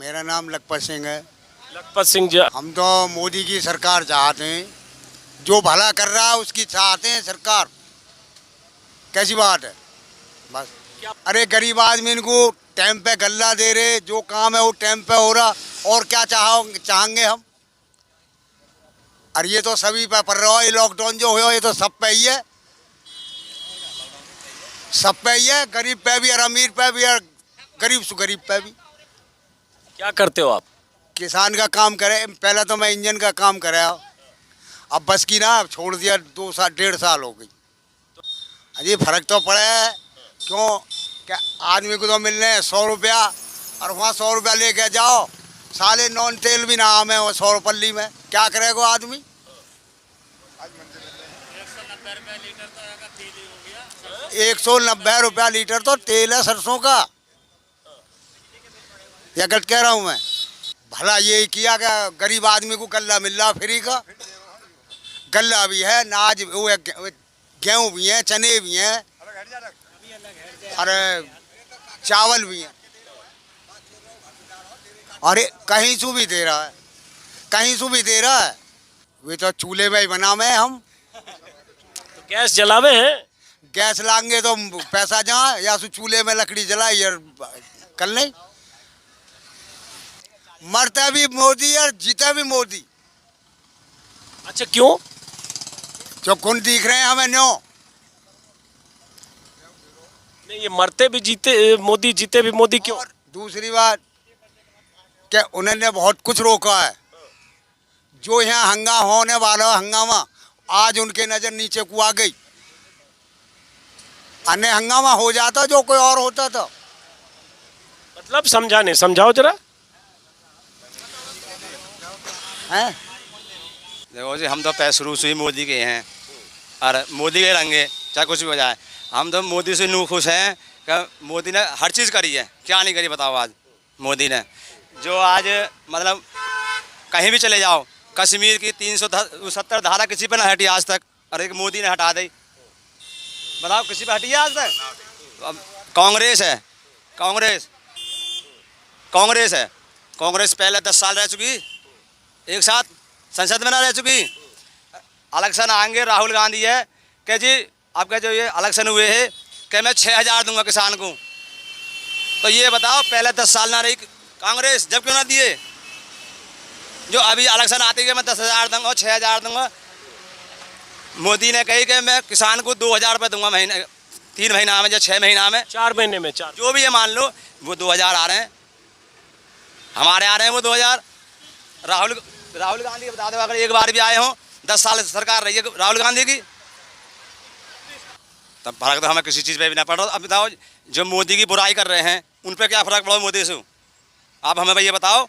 मेरा नाम लखपत सिंह है। लखपत सिंह जी, हम तो मोदी की सरकार चाहते हैं, जो भला कर रहा है उसकी चाहते हैं सरकार। कैसी बात है बस। अरे गरीब आदमी इनको टाइम पे गल्ला दे रहे, जो काम है वो टाइम पे हो रहा, और क्या चाहेंगे हम। और ये तो सभी पे पड़ रहा है, ये लॉकडाउन जो हुआ ये तो सब पे ही है, सब पे ही है, गरीब पे भी और अमीर पे भी और गरीब से गरीब पे भी। क्या करते हो आप? किसान का काम करे, पहले तो मैं इंजन का काम कराया, अब बस की ना छोड़ दिया, 2 साल 1.5 साल हो गई। अजी फर्क तो पड़ा है, क्यों क्या आदमी को तो मिल रहे हैं 100 रुपया, और वहाँ 100 रुपया लेके जाओ, साले नॉन तेल भी ना आम है वो 100 पल्ली में, क्या करेगा आदमी। 190 रुपया लीटर तो तेल है सरसों का। या गलत कह रहा हूँ मैं? भला ये किया क्या, गरीब आदमी को गल्ला मिल रहा फ्री का, गल्ला भी है, नाज वो गेहूँ भी है, चने भी हैं, अरे चावल भी हैं, अरे कहीं से भी दे रहा है, कहीं से भी दे रहा है। वे तो चूल्हे में ही बना में हम, तो गैस जलावे हैं। गैस लाएंगे तो पैसा जहाँ, या सो चूल्हे में लकड़ी जलाई और कल नहीं। मरता भी मोदी और जीता भी मोदी। अच्छा, क्यों? जो गुण दिख रहे हैं हमें न्यो। नहीं, ये मरते भी जीते मोदी, जीते भी मोदी, क्यों? और दूसरी बात क्या, उन्होंने बहुत कुछ रोका है, जो यहाँ हंगामा होने वाला हंगामा आज उनके नजर नीचे को आ गई। अन्य हंगामा हो जाता जो कोई और होता था। मतलब समझाओ जरा। हैं देखो जी, हम तो पहले शुरू से ही मोदी के हैं और मोदी के रंगे, चाहे कुछ भी हो जाए। हम तो मोदी से नू खुश हैं कि मोदी ने हर चीज़ करी है। क्या नहीं करी बताओ आज मोदी ने? जो आज मतलब कहीं भी चले जाओ, कश्मीर की 370 धारा किसी पे ना हटी आज तक, और एक मोदी ने हटा दी। बताओ किसी पे हटी है आज तक? अब कांग्रेस है, कांग्रेस है। कांग्रेस पहले 10 साल रह चुकी, एक साथ संसद में ना रह चुकी। इलेक्शन आएंगे, राहुल गांधी है कि जी आपका जो ये इलेक्शन हुए है कि मैं 6000 दूंगा किसान को। तो ये बताओ पहले 10 साल ना रही कांग्रेस, जब क्यों ना दिए? जो अभी इलेक्शन आती है मैं 10,000 दूंगा और 6000 दूंगा। मोदी ने कही कि मैं किसान को 2000 रुपये दूंगा महीने, 3 महीना में या 6 महीना में, 4 महीने में, 4 जो भी ये मान लो, वो 2000 आ रहे हैं, हमारे आ रहे हैं वो 2000। राहुल गांधी के बता दो, अगर एक बार भी आए हों, 10 साल सरकार रही है राहुल गांधी की, तब फर्क तो हमें किसी चीज़ पे भी ना पड़ रहा। अब बताओ जो मोदी की बुराई कर रहे हैं उन पे क्या फ़र्क पड़ा मोदी से? आप हमें भाई ये बताओ।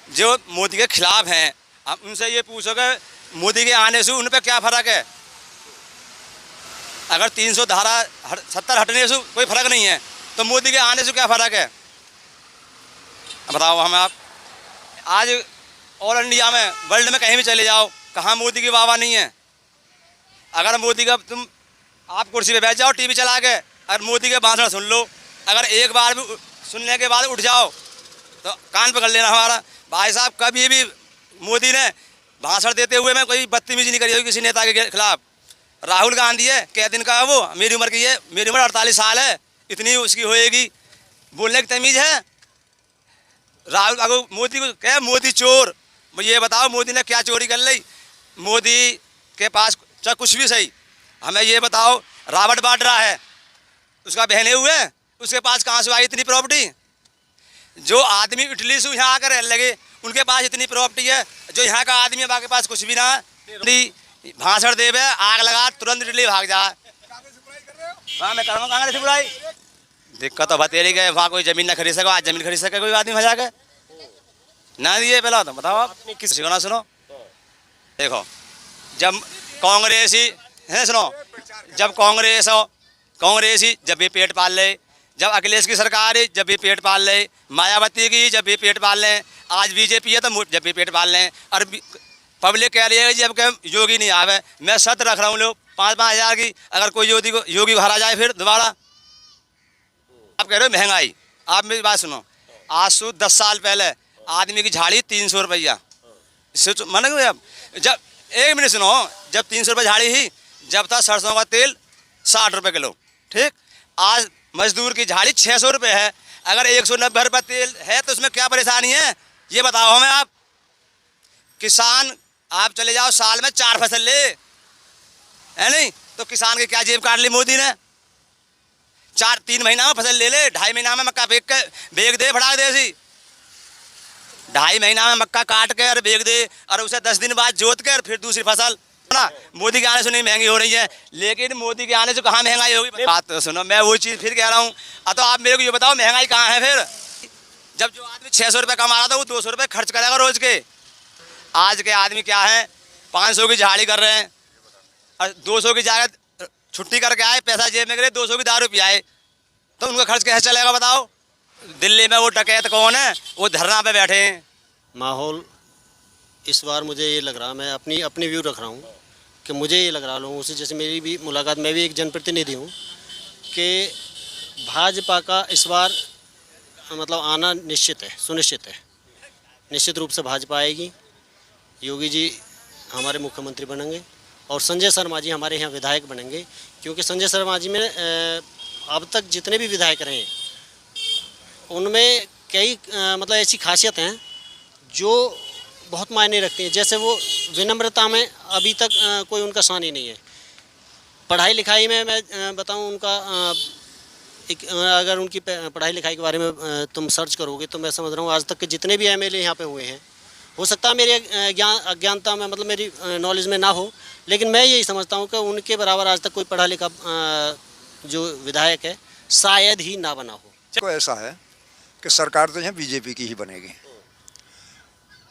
जो मोदी के खिलाफ हैं, आप उनसे ये पूछोगे मोदी के आने से उन पे क्या फ़र्क है? अगर 300 धारा 70 हटने से कोई फ़र्क नहीं है, तो मोदी के आने से क्या फ़र्क है? बताओ हमें आप। आज ऑल इंडिया में, वर्ल्ड में कहीं भी चले जाओ, कहाँ मोदी की वाह नहीं है। अगर मोदी का आप कुर्सी पे बैठ जाओ टीवी चला के, अगर मोदी के भाषण सुन लो, अगर एक बार भी सुनने के बाद उठ जाओ तो कान पकड़ लेना हमारा। भाई साहब, कभी भी मोदी ने भाषण देते हुए में कोई बदतमीजी नहीं करी होगी किसी नेता के खिलाफ। राहुल गांधी है, कै दिन का है वो, मेरी उम्र की है, मेरी उम्र 48 साल है, इतनी उसकी होएगी, बोलने की तमीज़ है? राहुल अगर मोदी को क्या, मोदी चोर, ये बताओ मोदी ने क्या चोरी कर ली? मोदी के पास चाहे कुछ भी सही, हमें ये बताओ, रॉबर्ट वाड्रा है, उसका बहने हुए, उसके पास कहाँ से आई इतनी प्रॉपर्टी? जो आदमी इटली से यहाँ आकर रहने लगे, उनके पास इतनी प्रॉपर्टी है, जो यहाँ का आदमी है बाकी पास कुछ भी ना है। भाषण देवे, आग लगा, तुरंत इटली भाग जाए। हाँ, मैं करूँगा कांग्रेस से बुराई। दिक्कत तो बतेरी गए, वहाँ कोई ज़मीन ना खरीद सको, आज ज़मीन खरीद सके कोई आदमी भजा के ना दिए। पहला तो बताओ आप, किसी को ना सुनो। देखो, जब कांग्रेस ही है, सुनो, जब कांग्रेस ही जब भी पेट पाल ले, जब अखिलेश की सरकार है जब भी पेट पाल ले, मायावती की जब भी पेट पाल लें, आज बीजेपी है तो जब भी पेट पाल लें, और पब्लिक कह रही है जब के योगी नहीं आवे। मैं सत रख रहा हूँ लोग 5-5 हज़ार की, अगर कोई योगी को हरा जाए फिर दोबारा। आप कह रहे हो महंगाई, आप मेरी बात सुनो, आज से 10 साल पहले आदमी की झाड़ी 300 रुपया। इससे मन अब जब 1 मिनट सुनो, जब 300 रुपये झाड़ी ही, जब था सरसों का तेल 60 रुपये किलो, ठीक। आज मजदूर की झाड़ी 600 रुपये है। अगर 190 रुपये तेल है तो उसमें क्या परेशानी है, ये बताओ हमें आप। किसान आप चले जाओ, साल में 4 फसल ले, है नहीं, तो किसान की क्या जेब काट ली मोदी ने। 3 महीना में फसल ले ले, 2.5 महीना में मक्का बेच दे, फड़ा दे सी। 2.5 महीना में मक्का काट कर बेच दे, और उसे 10 दिन बाद जोत कर फिर दूसरी फसल ना। मोदी के आने से नहीं महंगी हो रही है, लेकिन मोदी के आने से कहाँ महंगाई होगी। बात तो सुनो, मैं वो चीज़ फिर कह रहा हूँ। तो आप मेरे को ये बताओ महंगाई कहाँ है फिर। जब जो आदमी 600 रुपये कमा रहा था वो 200 रुपये खर्च करेगा रोज के। आज के आदमी क्या है, 500 की झाड़ी कर रहे हैं, और 200 की जगह छुट्टी करके आए, पैसा जेब में गिरे, 200 की दारू पियाए, तो उनका खर्च कैसे चलेगा बताओ। दिल्ली में वो डकैत कौन है, वो धरना पे बैठे हैं। माहौल इस बार मुझे ये लग रहा, मैं अपनी व्यू रख रहा हूँ कि मुझे ये लग रहा लोगों से, जैसे मेरी भी मुलाकात, मैं भी एक जनप्रतिनिधि हूँ, कि भाजपा का इस बार मतलब आना निश्चित है, सुनिश्चित है। निश्चित रूप से भाजपा आएगी, योगी जी हमारे मुख्यमंत्री बनेंगे और संजय शर्मा जी हमारे यहाँ विधायक बनेंगे। क्योंकि संजय शर्मा जी में अब तक जितने भी विधायक रहे हैं उनमें कई मतलब ऐसी खासियत हैं जो बहुत मायने रखती हैं। जैसे वो विनम्रता में अभी तक कोई उनका शान ही नहीं है। पढ़ाई लिखाई में मैं बताऊं उनका अगर उनकी पढ़ाई लिखाई के बारे में तुम सर्च करोगे तो मैं समझ रहा हूँ आज तक के जितने भी एमएलए यहाँ पे हुए हैं, हो सकता है मेरी अज्ञानता में, मतलब मेरी नॉलेज में ना हो, लेकिन मैं यही समझता हूँ कि उनके बराबर आज तक कोई पढ़ा लिखा जो विधायक है शायद ही ना बना हो। तो ऐसा है कि सरकार तो यहाँ बीजेपी की ही बनेगी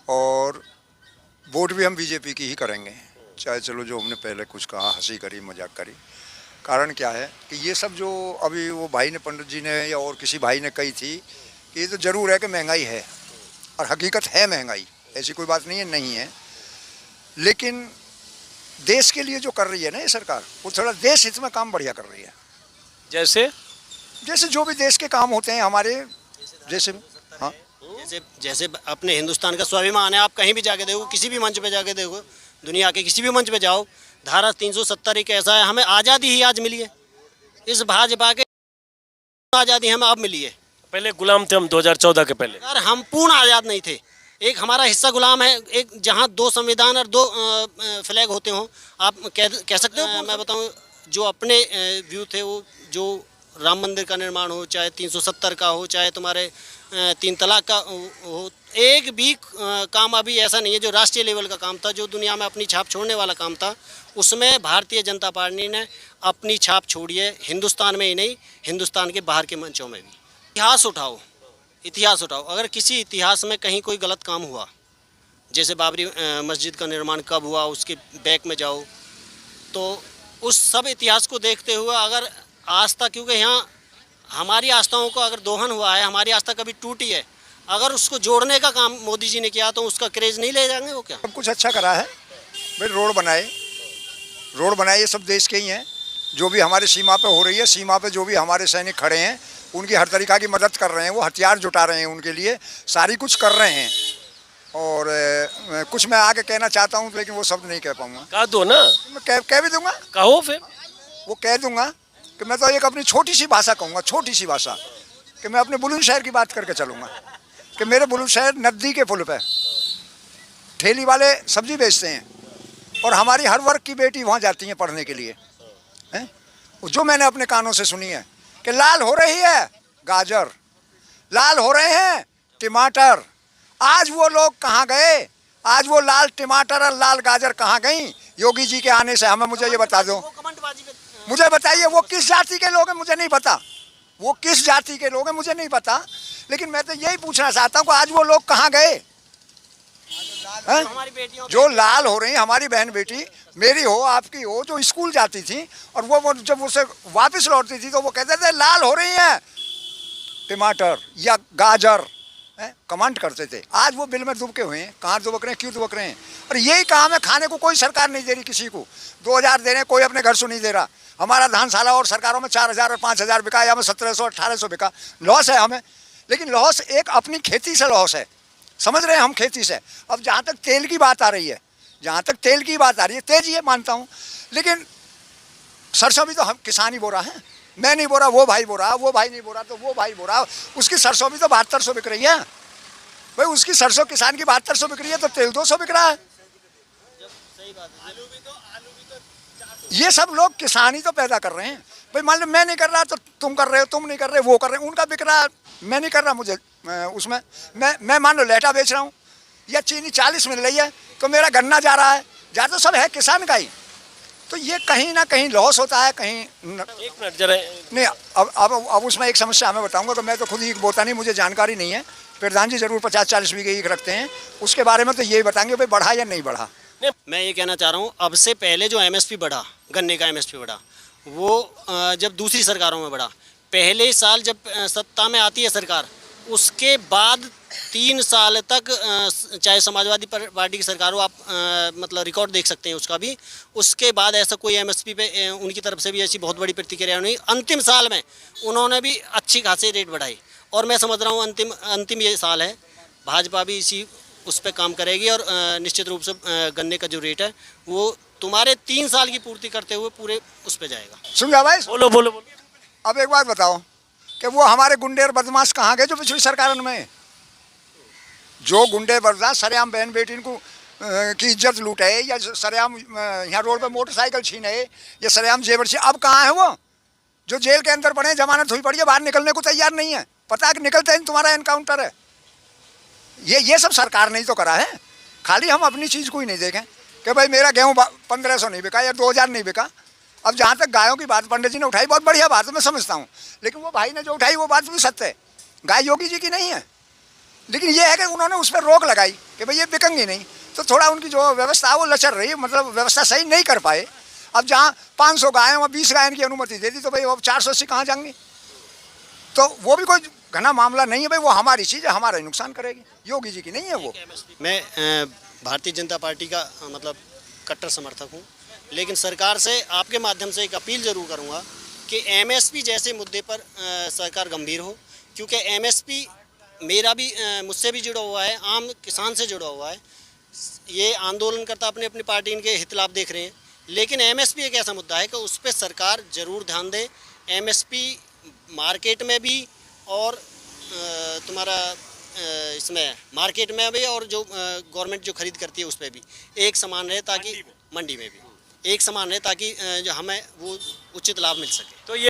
और वोट भी हम बीजेपी की ही करेंगे, चाहे चलो जो हमने पहले कुछ कहा, हंसी करी, मजाक करी। कारण क्या है कि ये सब जो अभी वो भाई ने, पंडित जी ने या और किसी भाई ने कही थी कि ये तो ज़रूर है कि महंगाई है, और हकीकत है महंगाई, ऐसी कोई बात नहीं है। लेकिन देश के लिए जो कर रही है ना ये सरकार, वो थोड़ा देश हित में काम बढ़िया कर रही है। जैसे जो भी देश के काम होते हैं हमारे जैसे, हाँ, जैसे अपने हिंदुस्तान का स्वाभिमान है। आप कहीं भी जाके देखो, किसी भी मंच पे जाके देखो, दुनिया के किसी भी मंच पे जाओ, धारा 370 एक ऐसा है, हमें आज़ादी ही आज मिली है। इस भाजपा के आज़ादी हमें अब मिली है। पहले गुलाम थे हम 2014 के पहले। यार हम पूर्ण आज़ाद नहीं थे, एक हमारा हिस्सा गुलाम है। एक जहाँ 2 संविधान और 2 फ्लैग होते हों, आप कह सकते हो। मैं बताऊँ जो अपने व्यू थे, वो जो राम मंदिर का निर्माण हो, चाहे 370 का हो, चाहे तुम्हारे 3 तलाक का हो, एक भी काम अभी ऐसा नहीं है जो राष्ट्रीय लेवल का काम था, जो दुनिया में अपनी छाप छोड़ने वाला काम था, उसमें भारतीय जनता पार्टी ने अपनी छाप छोड़ी है। हिंदुस्तान में ही नहीं, हिंदुस्तान के बाहर के मंचों में भी। इतिहास उठाओ, इतिहास उठाओ, अगर किसी इतिहास में कहीं कोई गलत काम हुआ, जैसे बाबरी मस्जिद का निर्माण कब हुआ, उसके बैक में जाओ, तो उस सब इतिहास को देखते हुए अगर आस्था, क्योंकि यहाँ हमारी आस्थाओं का अगर दोहन हुआ है, हमारी आस्था कभी टूटी है, अगर उसको जोड़ने का काम मोदी जी ने किया तो उसका क्रेज नहीं ले जाएंगे वो क्या? सब कुछ अच्छा करा है भाई, रोड बनाए, ये सब देश के ही हैं। जो भी हमारे सीमा पे हो रही है, सीमा पे जो भी हमारे सैनिक खड़े हैं उनकी हर तरीक़ा की मदद कर रहे हैं, वो हथियार जुटा रहे हैं, उनके लिए सारी कुछ कर रहे हैं। और कुछ मैं आगे कहना चाहता हूँ लेकिन वो शब्द नहीं कह पाऊँगा। कह दो ना। मैं कह भी दूँगा। कहो फिर। वो कह दूँगा कि मैं तो एक अपनी छोटी सी भाषा कहूँगा, छोटी सी भाषा, कि मैं अपने बुलंदशहर की बात करके चलूँगा कि मेरे बुलंदशहर नदी के पुल पे ठेली वाले सब्जी बेचते हैं और हमारी हर वर्ग की बेटी वहाँ जाती हैं पढ़ने के लिए, हैं। जो मैंने अपने कानों से सुनी है कि लाल हो रही है गाजर, लाल हो रहे हैं टमाटर। आज वो लोग कहाँ गए? आज वो लाल टमाटर और लाल गाजर कहाँ गई योगी जी के आने से? हमें मुझे ये बता दो, मुझे बताइए वो किस जाति के लोग हैं? मुझे नहीं पता वो किस जाति के लोग हैं, मुझे नहीं पता। लेकिन मैं तो यही पूछना चाहता हूँ कि आज वो लोग कहाँ गए? जो लाल हो रही, हमारी बहन बेटी, मेरी हो, आपकी हो, जो स्कूल जाती थी और वो जब उसे वापस लौटती थी तो वो कहते थे लाल हो रही हैं टमाटर या गाजर, कमेंट करते थे। आज वो बिल में दुबके हुए हैं। कहाँ दुबक रहे हैं, क्यों दुबक रहे हैं? और यही काम है, खाने को कोई सरकार नहीं दे रही किसी को। 2000 दे रहे हैं, कोई अपने घर से नहीं दे रहा। हमारा धानशाला और सरकारों में 4000 और 5000 बिका, या हमें 1700 1800 बिका, लॉस है हमें। लेकिन लॉस एक अपनी खेती से लॉस है, समझ रहे हैं हम, खेती से। अब जहाँ तक तेल की बात आ रही है, जहाँ तक तेल की बात आ रही है, तेज ये मानता हूँ, लेकिन सरसों भी तो हम किसान ही बो रहा है। मैं नहीं बो रहा, वो भाई बो रहा, वो भाई नहीं बो रहा तो वो भाई बो रहा। उसकी सरसों भी तो 7200 बिक रही है भाई, उसकी सरसों किसान की 7200 बिक रही है, तो तेल 200 बिक रहा है। ये सब लोग किसान ही तो पैदा कर रहे हैं भाई। मान लो मैं नहीं कर रहा तो तुम कर रहे हो, तुम नहीं कर रहे वो कर रहे हैं, उनका बिक रहा है, मैं नहीं कर रहा, मुझे उसमें मैं मान लो लेटा बेच रहा हूँ या चीनी 40 मिल रही है तो मेरा गन्ना जा रहा है, जा तो सब है किसान का ही। तो ये कहीं ना कहीं लॉस होता है, कहीं एक मिनट जरा, नहीं। अब उसमें एक समस्या मैं बताऊंगा कि मैं तो खुद ही बोता नहीं, मुझे जानकारी नहीं है। प्रधान जी जरूर 50-40 बीघे ईख रखते हैं, उसके बारे में तो यही बताएंगे भाई बढ़ा या नहीं बढ़ा। मैं ये कहना चाह रहा हूँ, अब से पहले जो एमएसपी बढ़ा, गन्ने का एमएसपी बढ़ा, वो जब दूसरी सरकारों में बढ़ा, पहले साल जब सत्ता में आती है सरकार, उसके बाद 3 साल तक चाहे समाजवादी पार्टी की सरकार हो, आप मतलब रिकॉर्ड देख सकते हैं उसका भी, उसके बाद ऐसा कोई एमएसपी पे उनकी तरफ से भी ऐसी बहुत बड़ी प्रतिक्रिया नहीं। अंतिम साल में उन्होंने भी अच्छी खासी रेट बढ़ाई, और मैं समझ रहा हूँ अंतिम ये साल है, भाजपा भी इसी उस पर काम करेगी, और निश्चित रूप से गन्ने का जो रेट है वो तुम्हारे 3 साल की पूर्ति करते हुए पूरे उस पर जाएगा। सुन गया भाई? बोलो बोलो बोलो। अब एक बात बताओ कि वो हमारे गुंडे और बदमाश कहाँ गए जो पिछली सरकार में, जो गुंडे बदमाश सरेआम बहन बेटी को की इज्जत लूटे, या सरेआम यहाँ रोड पे मोटरसाइकिल छीने, या सरेआम जेवर छीने, अब कहाँ है वो? जो जेल के अंदर पड़े, जमानत हुई पड़ी है, बाहर निकलने को तैयार नहीं है, पता है कि निकलते ही तुम्हारा एनकाउंटर है। ये सब सरकार ने ही तो करा है। खाली हम अपनी चीज़ को ही नहीं देखें कि भाई मेरा गेहूँ 1500 नहीं बिका या 2000 नहीं बिका। अब जहाँ तक गायों की बात पंडित जी ने उठाई, बहुत बढ़िया बात है, मैं समझता हूँ, लेकिन वो भाई ने जो उठाई वो बात भी सत्य है, गाय योगी जी की नहीं है। लेकिन ये है कि उन्होंने उस पर रोक लगाई कि भाई ये बिकेंगी नहीं, तो थोड़ा उनकी जो व्यवस्था है वो लचर रही, मतलब व्यवस्था सही नहीं कर पाए। अब जहाँ 500 गायें और 20 गायों की अनुमति दे दी, तो भाई अब 480 कहाँ जाएंगी? तो वो भी कोई घना मामला नहीं है भाई, वो हमारी चीज़ है, हमारा ही नुकसान करेगी, योगी जी की नहीं है वो। मैं भारतीय जनता पार्टी का मतलब कट्टर समर्थक हूँ, लेकिन सरकार से आपके माध्यम से एक अपील ज़रूर करूँगा कि एमएसपी जैसे मुद्दे पर सरकार गंभीर हो, क्योंकि एमएसपी मेरा भी मुझसे भी जुड़ा हुआ है, आम किसान से जुड़ा हुआ है। ये आंदोलनकर्ता अपने अपनी पार्टी के हित लाभ देख रहे हैं, लेकिन एमएसपी एक ऐसा मुद्दा है कि उस पर सरकार ज़रूर ध्यान दे। एमएसपी मार्केट में भी और तुम्हारा इसमें मार्केट में भी, और जो गवर्नमेंट जो खरीद करती है उस पर भी एक समान रहे, ताकि मंडी में भी एक समान रहे, ताकि जो हमें वो उचित लाभ मिल सके। तो ये